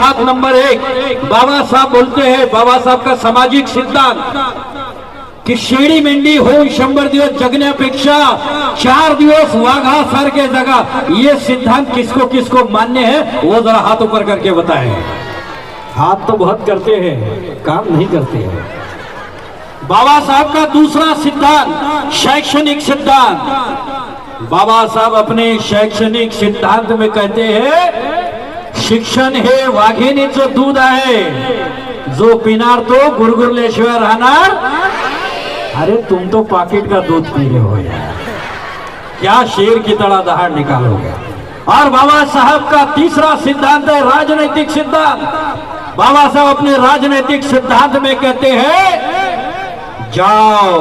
बात नंबर 1, बाबा साहब बोलते हैं, बाबा साहब का सामाजिक सिद्धांत की शेळी मेंढी होऊन 100 दिवस जगण्यापेक्षा 4 दिवस वाघासारखे जगा, ये सिद्धांत किसको किसको मान्य है वो जरा हाथ ऊपर करके बताएं। हाथ तो बहुत करते हैं, काम नहीं करते हैं। बाबा साहब का दूसरा सिद्धांत शैक्षणिक सिद्धांत। बाबा साहब अपने शैक्षणिक सिद्धांत में कहते हैं शिक्षण हे वाघिणीचं दूध आहे, जो पिणार तो गुरगुरल्याशिवाय राहणार। अरे तुम तो पॉकेट का दूध पी रहे हो यार, क्या शेर की तरह दहाड़ निकालोगे। और बाबा साहब का तीसरा सिद्धांत है राजनीतिक सिद्धांत। बाबा साहब अपने राजनीतिक सिद्धांत में कहते हैं जाओ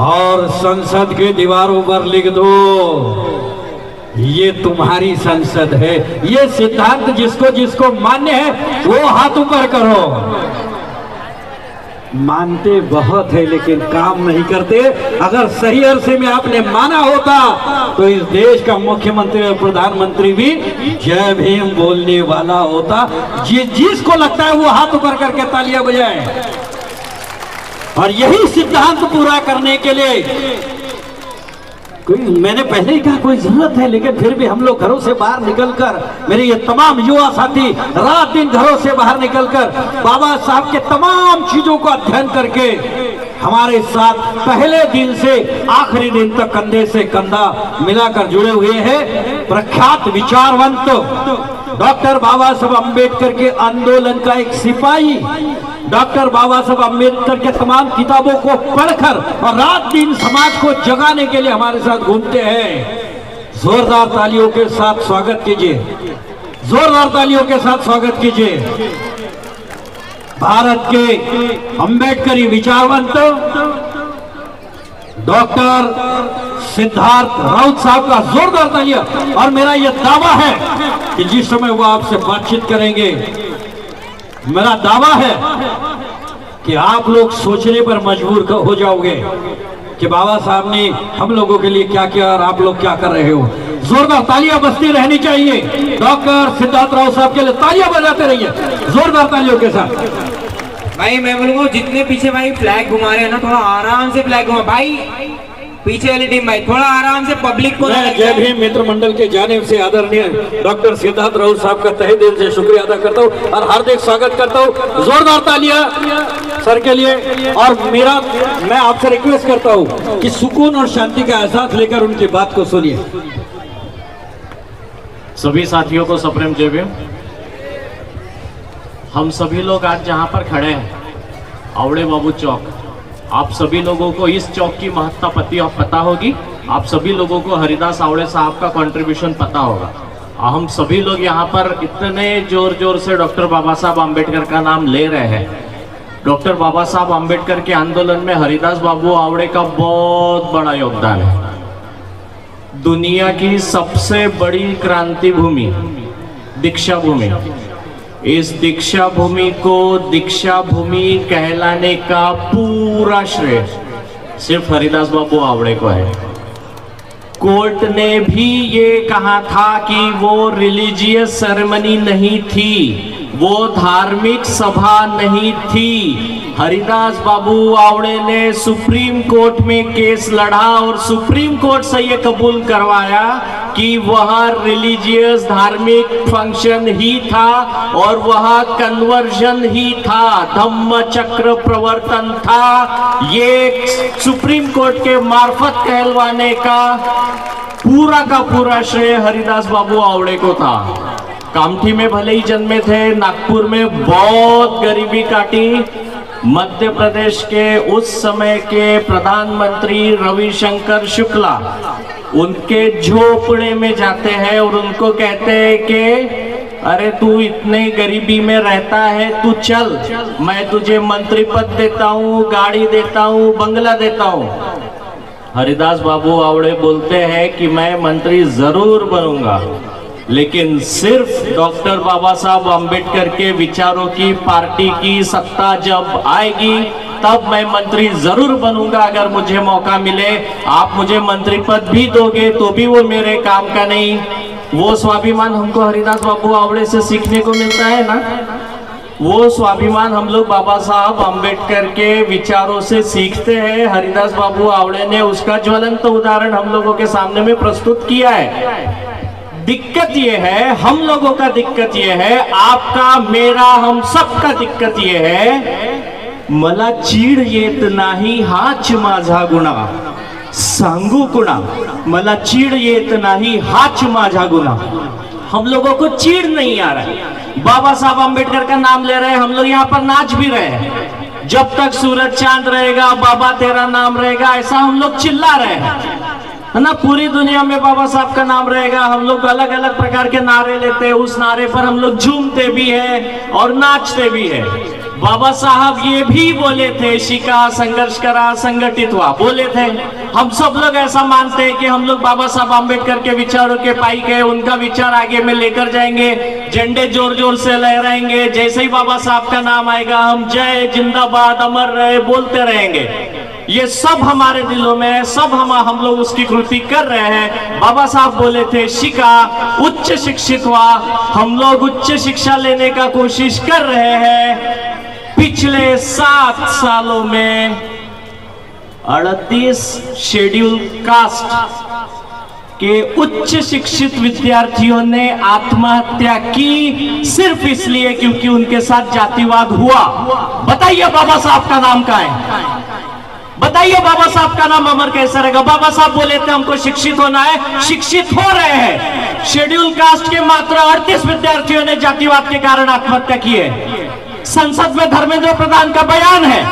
और संसद के दीवारों पर लिख दो ये तुम्हारी संसद है। ये सिद्धांत जिसको जिसको मान्य है वो हाथ ऊपर करो। मानते बहुत है लेकिन काम नहीं करते। अगर सही अरसे में आपने माना होता तो इस देश का मुख्यमंत्री और प्रधानमंत्री भी जय भीम बोलने वाला होता। जिसको लगता है वो हाथ ऊपर करके तालियां बजाए। और यही सिद्धांत पूरा करने के लिए मैंने पहले ही कहा कोई जरूरत है, लेकिन फिर भी हम लोग घरों से बाहर निकलकर, मेरे ये तमाम युवा साथी रात दिन घरों से बाहर निकलकर बाबा साहब के तमाम चीजों को अध्ययन करके हमारे साथ पहले दिन से आखिरी दिन तक कंधे से कंधा मिलाकर जुड़े हुए हैं। प्रख्यात विचारवंत डॉक्टर बाबा साहब अम्बेडकर के आंदोलन का एक सिपाही, डॉक्टर बाबा साहब अम्बेडकर के तमाम किताबों को पढ़कर और रात दिन समाज को जगाने के लिए हमारे साथ घूमते हैं। जोरदार तालियों के साथ स्वागत कीजिए, जोरदार तालियों के साथ स्वागत कीजिए भारत के अम्बेडकरी विचारवंत डॉक्टर सिद्धार्थ राउत साहब का जोरदार तालियां। और मेरा यह दावा है कि जिस समय वो आपसे बातचीत करेंगे, मेरा दावा है कि आप लोग सोचने पर मजबूर हो जाओगे कि बाबा साहब ने हम लोगों के लिए क्या किया और आप लोग क्या कर रहे हो। जोरदार तालियां बजती रहनी चाहिए डॉक्टर सिद्धार्थ राउत साहब के लिए। तालियां बजाते रहिए जोरदार तालियों के साथ। भाई मैं बोलूंगा जितने पीछे भाई फ्लैग घुमा रहे हैं ना, थोड़ा आराम से फ्लैग घुमा भाई। पीछे वाली टीम भाई थोड़ा आराम से पब्लिक को। मैं जय भीम मित्र मंडल के जानिब से आदरणीय डॉक्टर सिद्धार्थ राउत साहब का तहे दिल से शुक्रिया अदा करता हूँ और हार्दिक स्वागत करता हूँ। जोरदार तालियां सर के लिए। और मैं आपसे रिक्वेस्ट करता हूँ कि सुकून और शांति का एहसास लेकर उनकी बात को सुनिए। सभी साथियों को सप्रेम जय भीम। हम सभी लोग आज जहाँ पर खड़े हैं आवड़े बाबू चौक, आप सभी लोगों को इस चौक की महत्ता पता होगी। आप सभी लोगों को हरिदास आवड़े साहब का कंट्रीब्यूशन पता होगा। हम सभी लोग यहाँ पर इतने जोर जोर से डॉक्टर बाबा साहब आम्बेडकर का नाम ले रहे हैं। डॉक्टर बाबा साहब आम्बेडकर के आंदोलन में हरिदास बाबू आवड़े का बहुत बड़ा योगदान है। दुनिया की सबसे बड़ी क्रांति भूमि दीक्षा भूमि, इस दीक्षा भूमि को दीक्षा भूमि कहलाने का पूरा श्रेय सिर्फ हरिदास बाबू आवड़े को है। कोर्ट ने भी ये कहा था कि वो रिलीजियस सेरेमनी नहीं थी, वो धार्मिक सभा नहीं थी। हरिदास बाबू आवड़े ने सुप्रीम कोर्ट में केस लड़ा और सुप्रीम कोर्ट से ये कबूल करवाया कि वह रिलीजियस धार्मिक फंक्शन ही था और वह कन्वर्जन ही था, धम्म चक्र प्रवर्तन था। ये सुप्रीम कोर्ट के मार्फत कहलवाने का पूरा श्रेय हरिदास बाबू आवड़े को था। कामठी में भले ही जन्मे थे, नागपुर में बहुत गरीबी काटी। मध्य प्रदेश के उस समय के प्रधानमंत्री रविशंकर शुक्ला उनके झोपड़े में जाते हैं और उनको कहते हैं कि अरे तू इतने गरीबी में रहता है, तू चल, मैं तुझे मंत्री पद देता हूँ, गाड़ी देता हूँ, बंगला देता हूँ। हरिदास बाबू आवड़े बोलते हैं कि मैं मंत्री जरूर बनूंगा, लेकिन सिर्फ डॉक्टर बाबा साहब आम्बेडकर के विचारों की पार्टी की सत्ता जब आएगी तब मैं मंत्री जरूर बनूंगा। अगर मुझे मौका मिले, आप मुझे मंत्री पद भी दोगे तो भी वो मेरे काम का नहीं। वो स्वाभिमान हमको हरिदास बाबू आवड़े से सीखने को मिलता है ना, वो स्वाभिमान हम लोग बाबा साहब अम्बेडकर के विचारों से सीखते हैं। हरिदास बाबू आवड़े ने उसका ज्वलंत उदाहरण हम लोगों के सामने में प्रस्तुत किया है। दिक्कत ये है, हम लोगों का दिक्कत ये है, आपका मेरा हम सबका दिक्कत ये है, मला चीड येत नाही हाच माझा गुन्हा, सांगू कुणा मला चीड येत नाही हाच माझा गुन्हा। हम लोगों को चीड़ नहीं आ रहा है। बाबा साहब अम्बेडकर का नाम ले रहे हैं, हम लोग यहाँ पर नाच भी रहे हैं। जब तक सूरज चांद रहेगा बाबा तेरा नाम रहेगा, ऐसा हम लोग चिल्ला रहे हैं, है ना। पूरी दुनिया में बाबा साहब का नाम रहेगा, हम लोग अलग अलग प्रकार के नारे लेते हैं, उस नारे पर हम लोग झूमते भी हैं और नाचते भी हैं। बाबा साहब ये भी बोले थे, शिका संघर्ष करा संगठित हुआ, बोले थे। हम सब लोग ऐसा मानते हैं कि हम लोग बाबा साहब अम्बेडकर के विचारों के पाई गए, उनका विचार आगे में लेकर जाएंगे, झंडे जोर जोर से लहराएंगे। जैसे ही बाबा साहब का नाम आएगा हम जय जिंदाबाद अमर रहे बोलते रहेंगे। ये सब हमारे दिलों में है, सब हम लोग उसकी कृति कर रहे हैं। बाबा साहब बोले थे शिका उच्च शिक्षित हुआ, हम लोग उच्च शिक्षा लेने का कोशिश कर रहे हैं। पिछले 7 सालों में 38 शेड्यूल कास्ट के उच्च शिक्षित विद्यार्थियों ने आत्महत्या की, सिर्फ इसलिए क्योंकि उनके साथ जातिवाद हुआ। बताइए बाबा साहब का नाम क्या है? बताइए बाबा साहब का नाम अमर कैसे रहेगा? बाबा साहब बोले थे हमको शिक्षित होना है, शिक्षित हो रहे हैं। शेड्यूल कास्ट के मात्र 38 विद्यार्थियों ने जातिवाद के कारण आत्महत्या की है। संसद में धर्मेंद्र प्रधान का बयान है,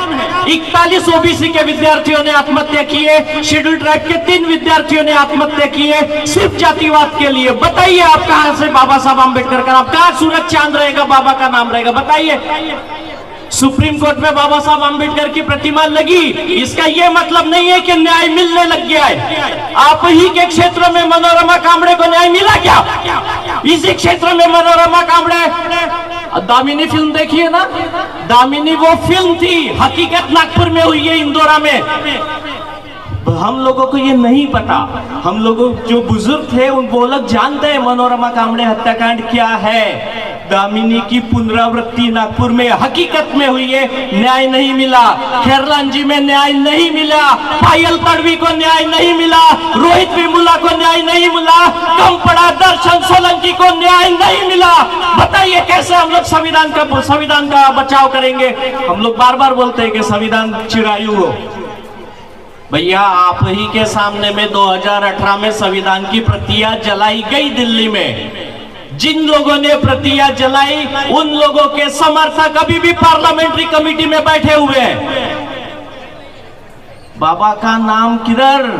41 ओबीसी के विद्यार्थियों ने आत्महत्या की है, शेड्यूल ट्राइब के 3 विद्यार्थियों ने आत्महत्या की है, सिर्फ जातिवाद के लिए। बताइए आप कहां से बाबा साहब अम्बेडकर का नाम, कहां सूरज चांद रहेगा बाबा का नाम रहेगा? बताइए। सुप्रीम कोर्ट में बाबा साहब अम्बेडकर की प्रतिमा लगी, इसका यह मतलब नहीं है कि न्याय मिलने लग गया है। आप ही के क्षेत्र में मनोरमा कामड़े को न्याय मिला क्या? इसी क्षेत्र में मनोरमा कामड़े, दामिनी फिल्म देखिए ना, दामिनी वो फिल्म थी, हकीकत नागपुर में हुई है, इंदौरा में। हम लोगों को ये नहीं पता, हम लोगों जो बुजुर्ग थे उन वो लोग जानते हैं मनोरमा कामड़े हत्याकांड क्या है। दामिनी की पुनरावृत्ति नागपुर में हकीकत में हुई है, न्याय नहीं मिला। खेरलांजी में न्याय नहीं मिला, पायल तड़वी को न्याय नहीं मिला, रोहित वेमुला को न्याय नहीं मिला, कम पड़ा दर्शन सोलंकी को न्याय नहीं मिला। बताइए कैसे हम लोग संविधान का बचाव करेंगे? हम लोग बार बार बोलते हैं कि संविधान चिरायु हो। भैया आप ही के सामने में 2018 में संविधान की प्रतियां जलाई गई दिल्ली में। जिन लोगों ने प्रतियां जलाई उन लोगों के समर्थक अभी भी पार्लियामेंट्री कमेटी में बैठे हुए हैं। बाबा का नाम किधर?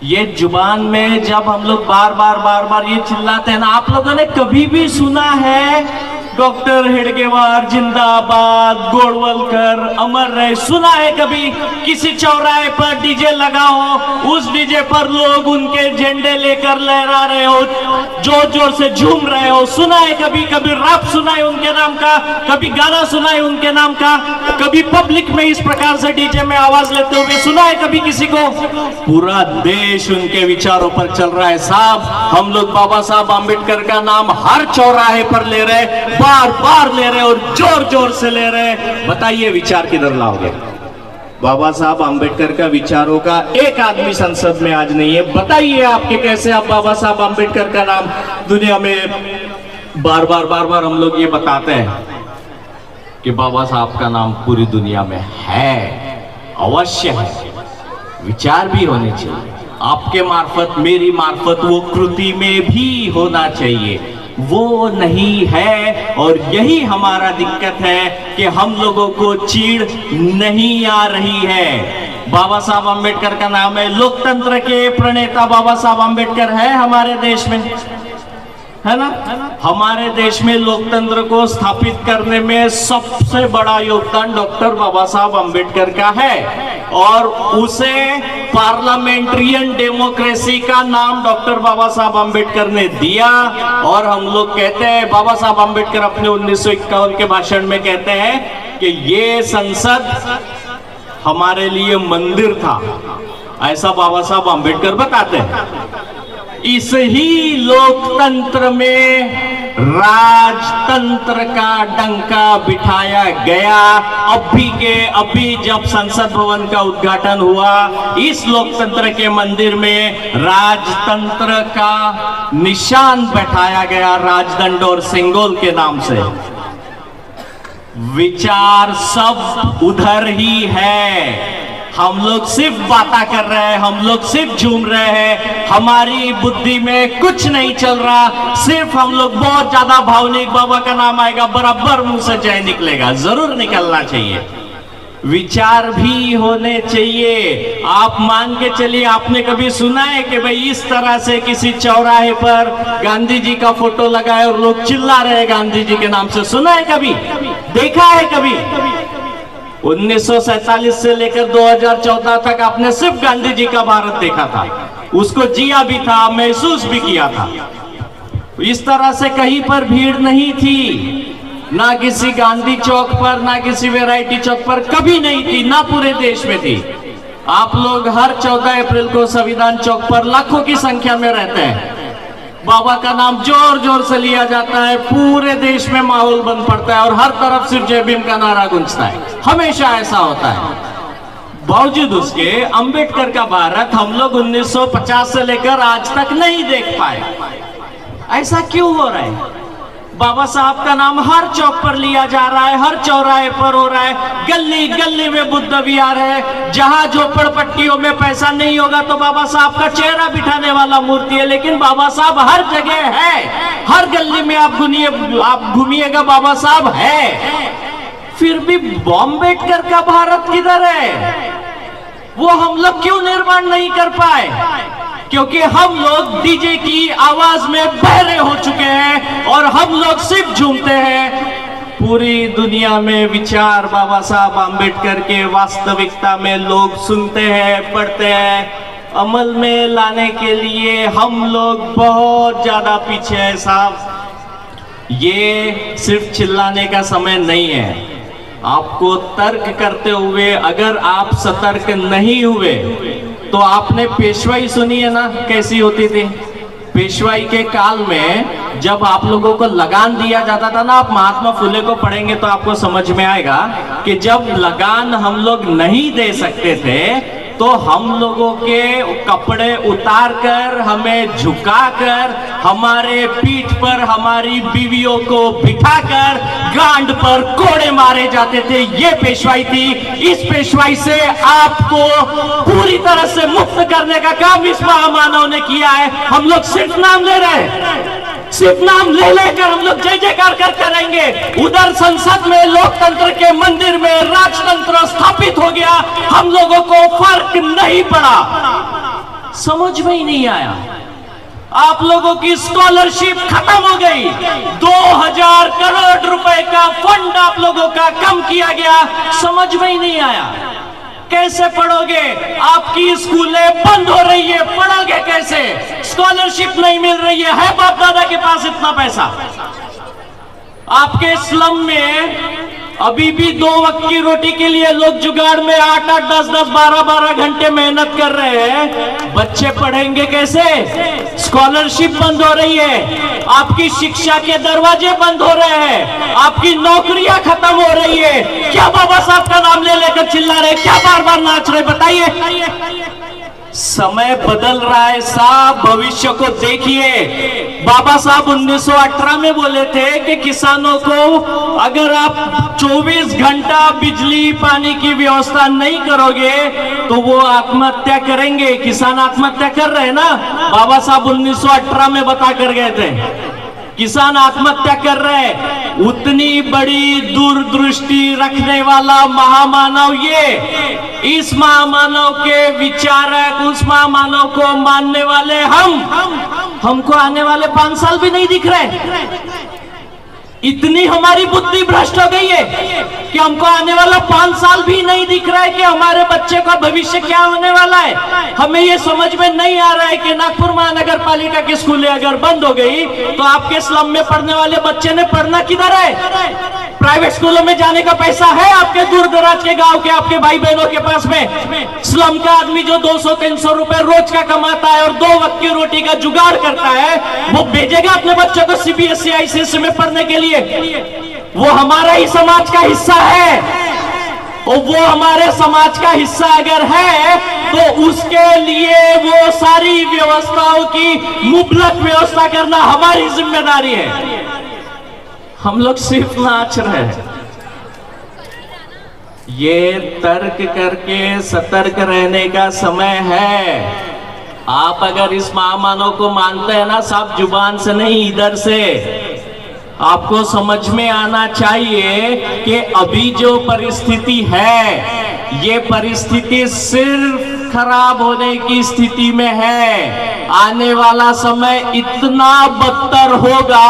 ये जुबान में जब हम लोग बार बार ये चिल्लाते हैं ना, आप लोगों ने कभी भी सुना है डॉक्टर हेडगेवार जिंदाबाद, गोडवलकर अमर रहे? सुना है कभी? किसी चौराहे पर डीजे लगा हो, उस डीजे पर लोग उनके झंडे लेकर लहरा रहे हो, जोर जोर से झूम रहे हो? सुना है कभी? कभी रैप सुना है उनके नाम का, कभी गाना सुना है उनके नाम का, कभी पब्लिक में इस प्रकार से डीजे में आवाज लेते हुए सुना है कभी किसी को? पूरा देश उनके विचारों पर चल रहा है साहब। हम लोग बाबा साहब अम्बेडकर का नाम हर चौराहे पर ले रहे, बार बार ले रहे और जोर जोर से ले रहे। बताइए विचार किधर लाओगे? बाबा साहब अम्बेडकर का विचारों का एक आदमी संसद में आज नहीं है। बताइए आपके कैसे आप बाबा साहब अम्बेडकर का नाम दुनिया में बार बार हम लोग ये बताते हैं कि बाबा साहब का नाम पूरी दुनिया में है, अवश्य है, विचार भी होने चाहिए। आपके मार्फत मेरी मार्फत वो कृति में भी होना चाहिए, वो नहीं है। और यही हमारा दिक्कत है कि हम लोगों को चीड़ नहीं आ रही है। बाबा साहब अम्बेडकर का नाम है, लोकतंत्र के प्रणेता बाबा साहब अम्बेडकर है हमारे देश में, है ना? हमारे देश में लोकतंत्र को स्थापित करने में सबसे बड़ा योगदान डॉक्टर बाबा साहब अम्बेडकर का है और उसे पार्लियामेंट्रियन डेमोक्रेसी का नाम डॉक्टर बाबा साहब अम्बेडकर ने दिया। और हम लोग कहते हैं, बाबा साहब अम्बेडकर अपने 1951 के भाषण में कहते हैं कि ये संसद हमारे लिए मंदिर था, ऐसा बाबा साहब अम्बेडकर बताते हैं। इस ही लोकतंत्र में राजतंत्र का डंका बिठाया गया। अभी जब संसद भवन का उद्घाटन हुआ, इस लोकतंत्र के मंदिर में राजतंत्र का निशान बैठाया गया, राजदंड और सिंगोल के नाम से। विचार सब उधर ही है। हम लोग सिर्फ बातें कर रहे हैं, हम लोग सिर्फ झूम रहे हैं, हमारी बुद्धि में कुछ नहीं चल रहा। सिर्फ हम लोग बहुत ज्यादा भावनिक, बाबा का नाम आएगा बराबर मुंह से जय निकलेगा, जरूर निकलना चाहिए। विचार भी होने चाहिए। आप मान के चलिए, आपने कभी सुना है कि भाई इस तरह से किसी चौराहे पर गांधी जी का फोटो लगाए और लोग चिल्ला रहे हैं गांधी जी के नाम से? सुना है कभी? देखा है कभी? 1947 से लेकर 2014 तक आपने सिर्फ गांधी जी का भारत देखा था, उसको जिया भी था, महसूस भी किया था। इस तरह से कहीं पर भीड़ नहीं थी, ना किसी गांधी चौक पर, ना किसी वैरायटी चौक पर, कभी नहीं थी, ना पूरे देश में थी। आप लोग हर 14 अप्रैल को संविधान चौक पर लाखों की संख्या में रहते हैं, बाबा का नाम जोर जोर से लिया जाता है, पूरे देश में माहौल बन पड़ता है और हर तरफ सिर्फ जय भीम का नारा गूंजता है। हमेशा ऐसा होता है। बावजूद उसके अंबेडकर का भारत हम लोग 1950 से लेकर आज तक नहीं देख पाए। ऐसा क्यों हो रहा है? बाबा साहब का नाम हर चौक पर लिया जा रहा है, हर चौराहे पर हो रहा है, गली गली में बुद्ध विहार है। जहां झोपड़पट्टियों में पैसा नहीं होगा तो बाबा साहब का चेहरा बिठाने वाला मूर्ति है, लेकिन बाबा साहब हर जगह है। हर गली में आप घूमिएगा, बाबा साहब है। फिर भी अम्बेडकर का भारत किधर है? वो हम लोग क्यों निर्माण नहीं कर पाए? क्योंकि हम लोग डीजे की आवाज में बहरे हो चुके हैं और हम लोग सिर्फ झूमते हैं। पूरी दुनिया में विचार बाबा साहब आम्बेडकर के वास्तविकता में लोग सुनते हैं, पढ़ते हैं, अमल में लाने के लिए हम लोग बहुत ज्यादा पीछे हैं साहब। ये सिर्फ चिल्लाने का समय नहीं है। आपको तर्क करते हुए अगर आप सतर्क नहीं हुए तो आपने पेशवाई सुनी है ना, कैसी होती थी? पेशवाई के काल में जब आप लोगों को लगान दिया जाता था ना, आप महात्मा फुले को पढ़ेंगे तो आपको समझ में आएगा कि जब लगान हम लोग नहीं दे सकते थे तो हम लोगों के कपड़े उतार कर, हमें झुकाकर, हमारे पीठ पर हमारी बीवियों को बिठाकर गांड पर कोड़े मारे जाते थे। ये पेशवाई थी। इस पेशवाई से आपको पूरी तरह से मुक्त करने का काम इस महामानव ने किया है। हम लोग सिर्फ नाम ले रहे हैं, सिर्फ नाम ले लेकर हम लोग जय जयकार कर करेंगे। उधर संसद में लोकतंत्र के मंदिर में राजतंत्र स्थापित हो गया, हम लोगों को फर्क नहीं पड़ा, समझ में ही नहीं आया। आप लोगों की स्कॉलरशिप खत्म हो गई, 2000 करोड़ रुपए का फंड आप लोगों का कम किया गया, समझ में ही नहीं आया। कैसे पढ़ोगे? आपकी स्कूलें बंद हो रही है, पढ़ोगे कैसे? स्कॉलरशिप नहीं मिल रही है बाप दादा के पास इतना पैसा? आपके स्लम में अभी भी 2 वक्त की रोटी के लिए लोग जुगाड़ में 8-8, 10-10, 12-12 घंटे मेहनत कर रहे हैं। बच्चे पढ़ेंगे कैसे? स्कॉलरशिप बंद हो रही है, आपकी शिक्षा के दरवाजे बंद हो रहे हैं, आपकी नौकरियां खत्म हो रही है। क्या बाबा साहब का नाम ले लेकर चिल्ला रहे? क्या बार बार नाच रहे? बताइए। समय बदल रहा है साहब, भविष्य को देखिए। बाबा साहब 1918 में बोले थे कि किसानों को अगर आप 24 घंटा बिजली पानी की व्यवस्था नहीं करोगे तो वो आत्महत्या करेंगे। किसान आत्महत्या कर रहे हैं ना, बाबा साहब 1918 में बता कर गए थे। किसान आत्महत्या कर रहे हैं। उतनी बड़ी दूरदृष्टि रखने वाला महामानव ये, इस महामानव के विचारक, उस महामानव को मानने वाले हमको आने वाले 5 साल भी नहीं दिख रहे। इतनी हमारी बुद्धि भ्रष्ट हो गई है कि हमको आने वाला 5 साल भी नहीं दिख रहा है कि हमारे बच्चे का भविष्य क्या होने वाला है। हमें ये समझ में नहीं आ रहा है कि नागपुर महानगर पालिका की स्कूलें अगर बंद हो गई तो आपके स्लम में पढ़ने वाले बच्चे ने पढ़ना किधर है? प्राइवेट स्कूलों में जाने का पैसा है आपके दूर दराज के गांव के आपके भाई बहनों के पास में? स्लम का आदमी जो 200-300 रुपए रोज का कमाता है और 2 वक्त की रोटी का जुगाड़ करता है, वो भेजेगा अपने बच्चों को सीबीएसई आईसीएसई में पढ़ने के लिए? वो हमारा ही समाज का हिस्सा है, और वो हमारे समाज का हिस्सा अगर है तो उसके लिए वो सारी व्यवस्थाओं की मुबलक व्यवस्था करना हमारी जिम्मेदारी है। हम लोग सिर्फ नाच रहे हैं। ये तर्क करके सतर्क रहने का समय है। आप अगर इस महामानव को मानते हैं ना, साहब जुबान से नहीं, इधर से आपको समझ में आना चाहिए कि अभी जो परिस्थिति है, ये परिस्थिति सिर्फ खराब होने की स्थिति में है। आने वाला समय इतना बदतर होगा,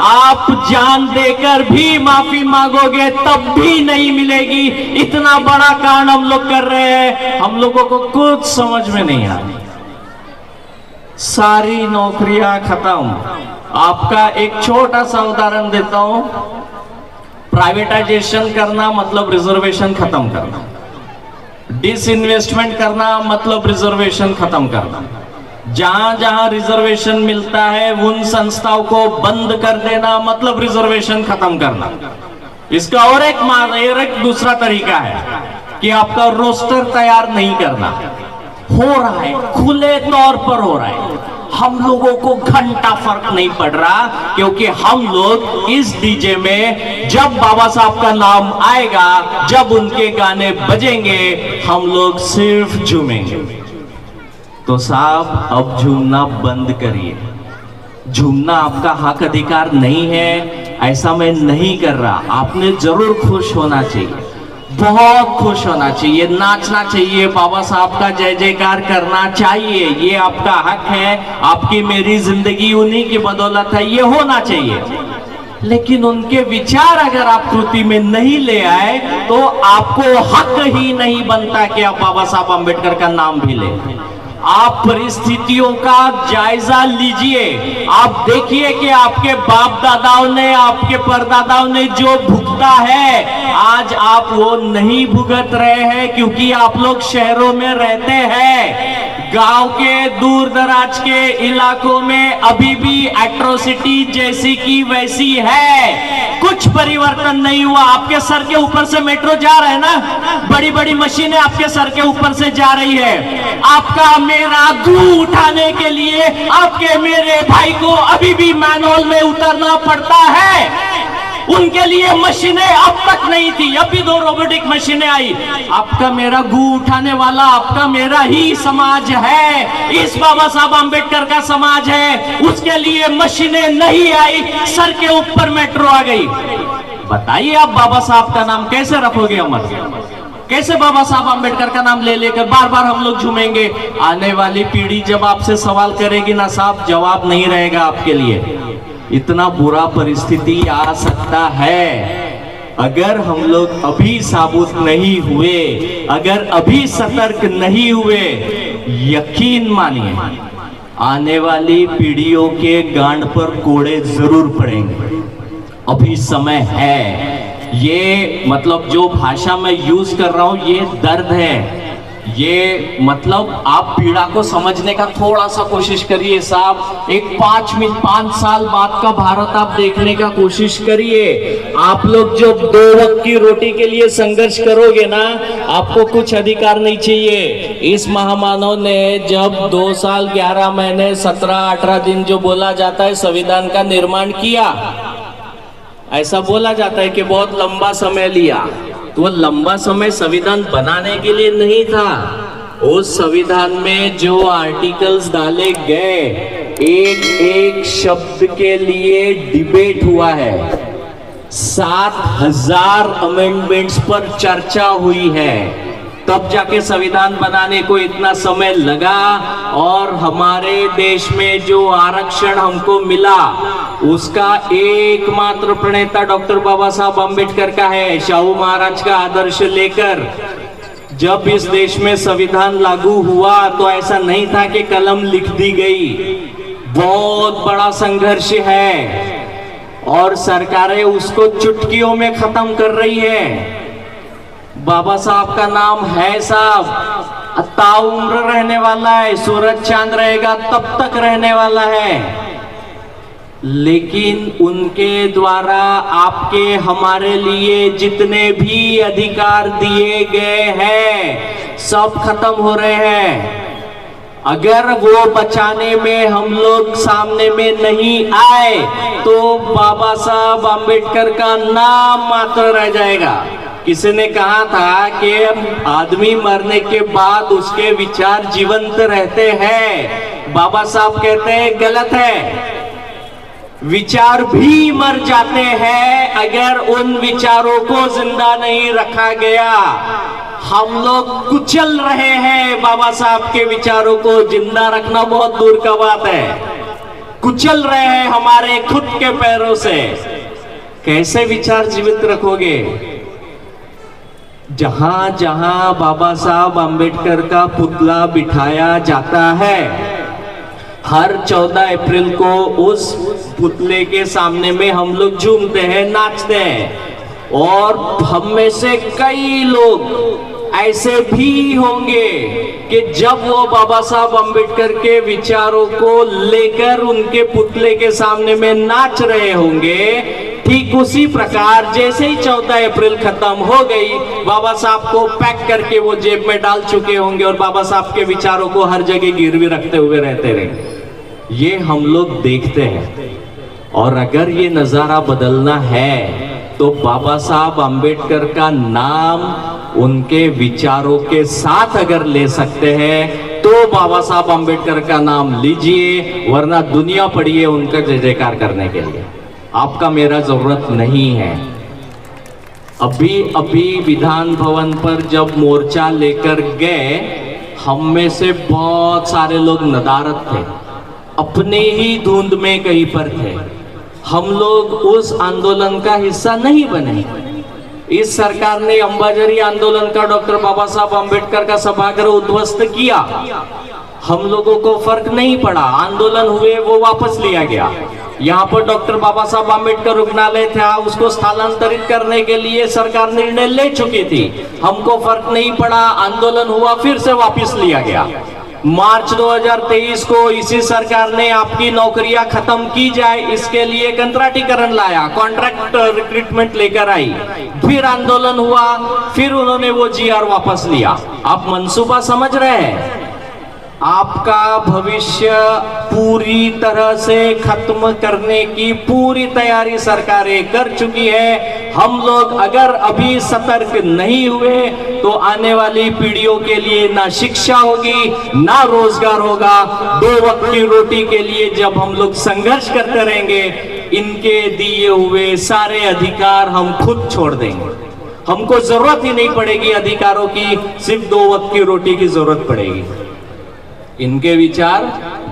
आप जान देकर भी माफी मांगोगे तब भी नहीं मिलेगी। इतना बड़ा कांड हम लोग कर रहे हैं, हम लोगों को कुछ समझ में नहीं आ रही। सारी नौकरियां खत्म। आपका एक छोटा सा उदाहरण देता हूं। प्राइवेटाइजेशन करना मतलब रिजर्वेशन खत्म करना, डिसइन्वेस्टमेंट करना मतलब रिजर्वेशन खत्म करना। जहां जहां रिजर्वेशन मिलता है उन संस्थाओं को बंद कर देना मतलब रिजर्वेशन खत्म करना। इसका और एक दूसरा तरीका है कि आपका रोस्टर तैयार नहीं करना। हो रहा है, खुले तौर पर हो रहा है। हम लोगों को घंटा फर्क नहीं पड़ रहा, क्योंकि हम लोग इस डीजे में जब बाबा साहब का नाम आएगा, जब उनके गाने बजेंगे, हम लोग सिर्फ झूमेंगे। तो साहब अब झूमना बंद करिए। झूमना आपका हक अधिकार नहीं है, ऐसा मैं नहीं कर रहा। आपने जरूर खुश होना चाहिए, बहुत खुश होना चाहिए, नाचना चाहिए, बाबा साहब का जय जयकार करना चाहिए। ये आपका हक है, आपकी मेरी जिंदगी उन्हीं की बदौलत है, ये होना चाहिए। लेकिन उनके विचार अगर आप कृति में नहीं ले आए तो आपको हक ही नहीं बनता कि आप बाबा साहब अम्बेडकर का नाम भी लें। आप परिस्थितियों का जायजा लीजिए। आप देखिए कि आपके बाप दादाओं ने, आपके परदादाओं ने जो भुगता है, आज आप वो नहीं भुगत रहे हैं, क्योंकि आप लोग शहरों में रहते हैं। गांव के दूर दराज के इलाकों में अभी भी एट्रोसिटी जैसी की वैसी है, कुछ परिवर्तन नहीं हुआ। आपके सर के ऊपर से मेट्रो जा रहा है ना, बड़ी बड़ी मशीनें आपके सर के ऊपर से जा रही है। आपका मेरा गू उठाने के लिए आपके मेरे भाई को अभी भी मैनुअल में उतरना पड़ता है। उनके लिए मशीनें अब तक नहीं थी, अभी 2 रोबोटिक मशीनें आई। आपका मेरा गू उठाने वाला आपका मेरा ही समाज है, इस बाबा साहब अम्बेडकर का समाज है। उसके लिए मशीनें नहीं आई, सर के ऊपर मेट्रो आ गई। बताइए आप बाबा साहब का नाम कैसे रखोगे अमर? कैसे बाबा साहब अम्बेडकर का नाम ले लेकर बार बार हम लोग झूमेंगे? आने वाली पीढ़ी जब आपसे सवाल करेगी ना साहब, जवाब नहीं रहेगा आपके लिए। इतना बुरा परिस्थिति आ सकता है अगर हम लोग अभी साबुत नहीं हुए, अगर अभी सतर्क नहीं हुए। यकीन मानिए आने वाली पीढ़ियों के गांड पर कोड़े जरूर पड़ेंगे। अभी समय है। ये मतलब जो भाषा मैं यूज कर रहा हूं, ये दर्द है। ये मतलब आप पीड़ा को समझने का थोड़ा सा कोशिश करिए साहब। एक 5 साल बाद का भारत आप देखने का कोशिश करिए। आप लोग जो 2 वक्त की रोटी के लिए संघर्ष करोगे ना, आपको कुछ अधिकार नहीं चाहिए। इस महामानव ने जब 2 साल 11 महीने 17-18 दिन जो बोला जाता है संविधान का निर्माण किया, ऐसा बोला जाता है कि बहुत लंबा समय लिया। तो वो लंबा समय संविधान बनाने के लिए नहीं था। उस संविधान में जो आर्टिकल्स डाले गए, एक एक शब्द के लिए डिबेट हुआ है। 7000 अमेंडमेंट्स पर चर्चा हुई है, तब जाके संविधान बनाने को इतना समय लगा। और हमारे देश में जो आरक्षण हमको मिला, उसका एकमात्र प्रणेता डॉक्टर बाबा साहब अम्बेडकर का है। शाहू महाराज का आदर्श लेकर जब इस देश में संविधान लागू हुआ तो ऐसा नहीं था कि कलम लिख दी गई। बहुत बड़ा संघर्ष है। और सरकारें उसको चुटकियों में खत्म कर रही है। बाबा साहब का नाम है साहब, ताउम्र रहने वाला है, सूरज चांद रहेगा तब तक रहने वाला है। लेकिन उनके द्वारा आपके हमारे लिए जितने भी अधिकार दिए गए हैं सब खत्म हो रहे हैं। अगर वो बचाने में हम लोग सामने में नहीं आए तो बाबा साहब आम्बेडकर का नाम मात्र रह जाएगा। किसी ने कहा था कि आदमी मरने के बाद उसके विचार जीवंत रहते हैं। बाबा साहब कहते हैं गलत है, विचार भी मर जाते हैं अगर उन विचारों को जिंदा नहीं रखा गया। हम लोग कुचल रहे हैं बाबा साहब के विचारों को जिंदा रखना बहुत दूर का बात है, कुचल रहे हैं हमारे खुद के पैरों से। कैसे विचार जीवित रखोगे? जहां जहां बाबा साहब आम्बेडकर का पुतला बिठाया जाता है, हर 14 अप्रैल को उस पुतले के सामने में हम लोग झूमते हैं, नाचते हैं। और हम में से कई लोग ऐसे भी होंगे कि जब वो बाबा साहब आम्बेडकर के विचारों को लेकर उनके पुतले के सामने में नाच रहे होंगे, ठीक उसी प्रकार जैसे ही 14 अप्रैल खत्म हो गई, बाबा साहब को पैक करके वो जेब में डाल चुके होंगे और बाबा साहब के विचारों को हर जगह गिरवी रखते हुए रहते रहेंगे। ये हम लोग देखते हैं। और अगर ये नजारा बदलना है तो बाबा साहब आम्बेडकर का नाम उनके विचारों के साथ अगर ले सकते हैं तो बाबा साहब आम्बेडकर का नाम लीजिए, वरना दुनिया पड़ी है उनका जय जयकार करने के लिए। आपका मेरा जरूरत नहीं है। अभी विधान भवन पर जब मोर्चा लेकर गए, हम में से बहुत सारे लोग नदारत थे, अपने ही धुंध में कहीं पर थे। हम लोग उस आंदोलन का हिस्सा नहीं बने। इस सरकार ने अंबाझरी आंदोलन का डॉक्टर बाबा साहब आम्बेडकर का सभागृह उद्ध्वस्त किया, हम लोगों को फर्क नहीं पड़ा। आंदोलन हुए, वो वापस लिया गया। यहाँ पर डॉक्टर बाबा साहब आम्बेडकर रुग्णालय था, उसको स्थलांतरित करने के लिए सरकार निर्णय ले चुकी थी, हमको फर्क नहीं पड़ा। आंदोलन हुआ, फिर से वापस लिया गया। मार्च 2023 को इसी सरकार ने आपकी नौकरियां खत्म की जाए इसके लिए कंट्राटीकरण लाया, कॉन्ट्रैक्ट रिक्रूटमेंट लेकर आई, फिर आंदोलन हुआ, फिर उन्होंने वो जीआर वापस लिया। आप मंसूबा समझ रहे हैं? आपका भविष्य पूरी तरह से खत्म करने की पूरी तैयारी सरकारें कर चुकी है। हम लोग अगर अभी सतर्क नहीं हुए तो आने वाली पीढ़ियों के लिए ना शिक्षा होगी, ना रोजगार होगा। 2 वक्त की रोटी के लिए जब हम लोग संघर्ष करते रहेंगे, इनके दिए हुए सारे अधिकार हम खुद छोड़ देंगे। हमको जरूरत ही नहीं पड़ेगी अधिकारों की, सिर्फ 2 वक्त की रोटी की जरूरत पड़ेगी। इनके विचार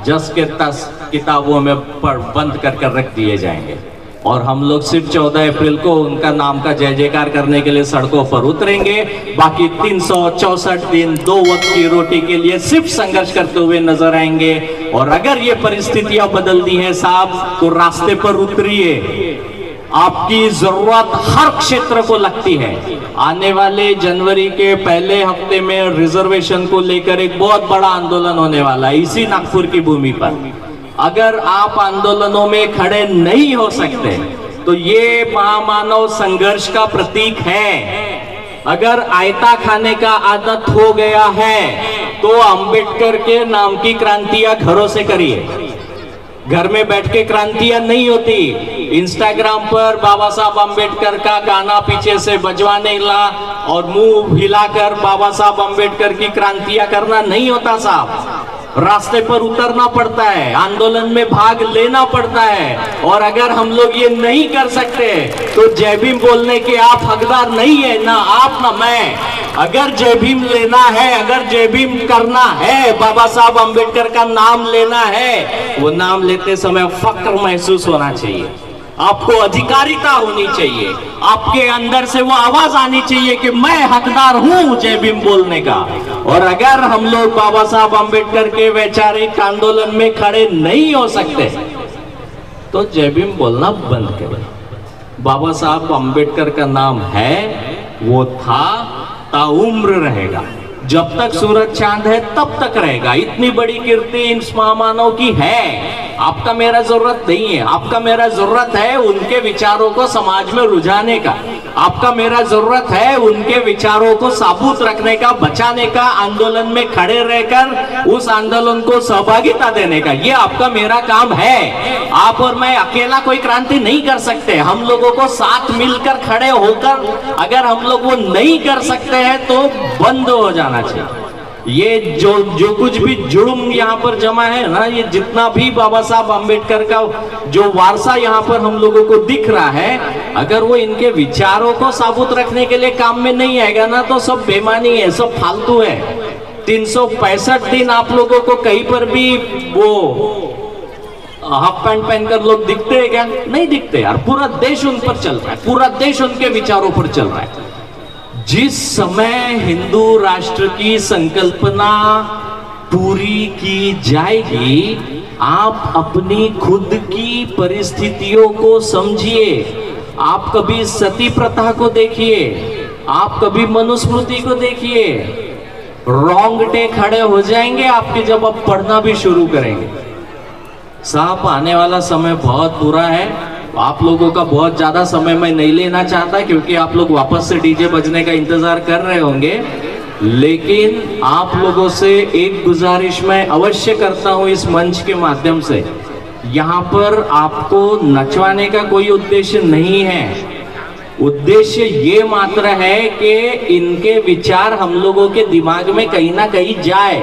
जस के तस किताबों में बंद कर रख दिए जाएंगे और हम लोग सिर्फ 14 अप्रैल को उनका नाम का जय जयकार करने के लिए सड़कों पर उतरेंगे। बाकी 364 दिन 2 वक्त की रोटी के लिए सिर्फ संघर्ष करते हुए नजर आएंगे। और अगर ये परिस्थितियां बदलती हैं साहब, तो रास्ते पर उतरिए। आपकी जरूरत हर क्षेत्र को लगती है। आने वाले जनवरी के पहले हफ्ते में रिजर्वेशन को लेकर एक बहुत बड़ा आंदोलन होने वाला है इसी नागपुर की भूमि पर। अगर आप आंदोलनों में खड़े नहीं हो सकते तो ये महामानव संघर्ष का प्रतीक है। अगर आयता खाने का आदत हो गया है तो अंबेडकर के नाम की क्रांतियां घरों से करिए। घर में बैठ के क्रांतियां नहीं होती। इंस्टाग्राम पर बाबा साहब आम्बेडकर का गाना पीछे से बजवाने ला और मुंह हिलाकर बाबा साहब आम्बेडकर की क्रांतियां करना नहीं होता साहब। रास्ते पर उतरना पड़ता है, आंदोलन में भाग लेना पड़ता है। और अगर हम लोग ये नहीं कर सकते तो जय भीम बोलने के आप हकदार नहीं है, ना आप ना मैं। अगर जय भीम लेना है, अगर जय भीम करना है, बाबा साहब आम्बेडकर का नाम लेना है, वो नाम लेते समय फक्र महसूस होना चाहिए, आपको अधिकारिता होनी चाहिए, आपके अंदर से वो आवाज आनी चाहिए कि मैं हकदार हूं जय भीम बोलने का। और अगर हम लोग बाबा साहब आम्बेडकर के वैचारिक आंदोलन में खड़े नहीं हो सकते तो जय भीम बोलना बंद करें। बाबा साहब अंबेडकर का नाम है, वो था, ताउम्र रहेगा। जब तक सूरज चांद है तब तक रहेगा। इतनी बड़ी कीर्ति इन महामानव की है। आपका मेरा जरूरत नहीं है। आपका मेरा जरूरत है उनके विचारों को समाज में रुझाने का। आपका मेरा जरूरत है उनके विचारों को साबुत रखने का, बचाने का, आंदोलन में खड़े रहकर उस आंदोलन को सहभागिता देने का। ये आपका मेरा काम है। आप और मैं अकेला कोई क्रांति नहीं कर सकते। हम लोगों को साथ मिलकर खड़े होकर अगर हम लोग वो नहीं कर सकते हैं तो बंद हो जाना चाहिए। ये जो कुछ भी जुर्म यहाँ पर जमा है ना, ये जितना भी बाबा साहब अंबेडकर का जो वारसा यहाँ पर हम लोगों को दिख रहा है, अगर वो इनके विचारों को साबुत रखने के लिए काम में नहीं आएगा ना, तो सब बेमानी है, सब फालतू है। 365 दिन आप लोगों को कहीं पर भी वो हाफ पैंट पहनकर लोग दिखते हैं क्या? नहीं दिखते यार। पूरा देश उन पर चल रहा है, पूरा देश उनके विचारों पर चल रहा है। जिस समय हिंदू राष्ट्र की संकल्पना पूरी की जाएगी, आप अपनी खुद की परिस्थितियों को समझिए। आप कभी सती प्रथा को देखिए, आप कभी मनुस्मृति को देखिए, रोंगटे खड़े हो जाएंगे आपके जब आप पढ़ना भी शुरू करेंगे। साहब आने वाला समय बहुत बुरा है। आप लोगों का बहुत ज्यादा समय मैं नहीं लेना चाहता, क्योंकि आप लोग वापस से डीजे बजने का इंतजार कर रहे होंगे। लेकिन आप लोगों से एक गुजारिश मैं अवश्य करता हूं इस मंच के माध्यम से। यहाँ पर आपको नचवाने का कोई उद्देश्य नहीं है। उद्देश्य ये मात्र है कि इनके विचार हम लोगों के दिमाग में कहीं ना कहीं जाए।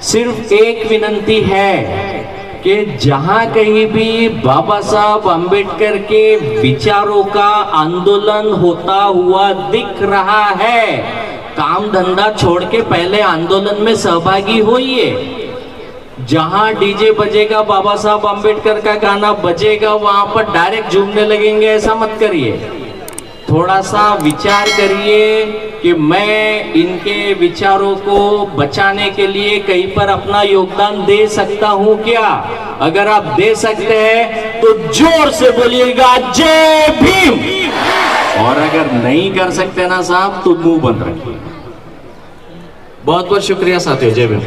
सिर्फ एक विनंती है कि जहां कहीं भी बाबा साहब अंबेडकर के विचारों का आंदोलन होता हुआ दिख रहा है, काम धंधा छोड़ के पहले आंदोलन में सहभागी होइए। जहां डीजे बजेगा, बाबा साहब अंबेडकर का गाना बजेगा, वहां पर डायरेक्ट झूमने लगेंगे, ऐसा मत करिए। थोड़ा सा विचार करिए कि मैं इनके विचारों को बचाने के लिए कहीं पर अपना योगदान दे सकता हूं क्या? अगर आप दे सकते हैं तो जोर से बोलिएगा जय भीम। और अगर नहीं कर सकते ना साहब, तो मुंह बंद रखिए। बहुत बहुत शुक्रिया साथियों। जय भीम।